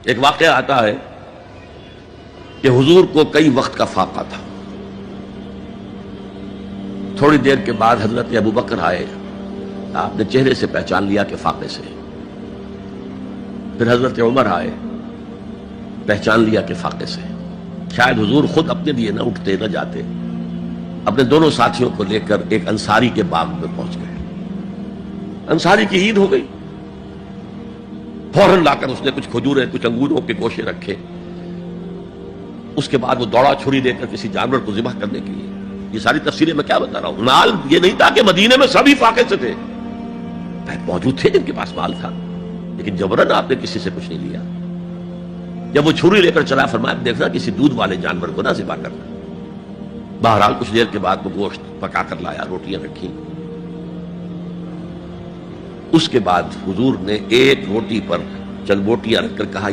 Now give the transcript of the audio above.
ایک واقعہ آتا ہے کہ حضور کو کئی وقت کا فاقہ تھا. تھوڑی دیر کے بعد حضرت ابو بکر آئے. آپ نے چہرے سے پہچان لیا کہ فاقے سے. پھر حضرت عمر آئے, پہچان لیا کہ فاقے سے. شاید حضور خود اپنے لیے نہ اٹھتے نہ جاتے, اپنے دونوں ساتھیوں کو لے کر ایک انصاری کے باغ میں پہنچ گئے. انصاری کی عید ہو گئی. فوراً لا کر اس نے کچھ کھجوریں کچھ انگوروں کے گوشے رکھے. اس کے بعد وہ دوڑا چھری دے کر کسی جانور کو ذبح کرنے کے لیے. یہ ساری تفصیلیں میں کیا بتا رہا ہوں. مال یہ نہیں تھا کہ مدینے میں سبھی فاقے سے تھے, موجود تھے جن کے پاس مال تھا, لیکن جبرن آپ نے کسی سے کچھ نہیں لیا. جب وہ چھری لے کر چلا, فرمایا دیکھنا کسی دودھ والے جانور کو نہ ذبح کرنا. بہرحال کچھ دیر کے بعد وہ گوشت پکا کر لایا, روٹیاں رکھی. اس کے بعد حضور نے ایک روٹی پر چند بوٹیاں رکھ کر کہا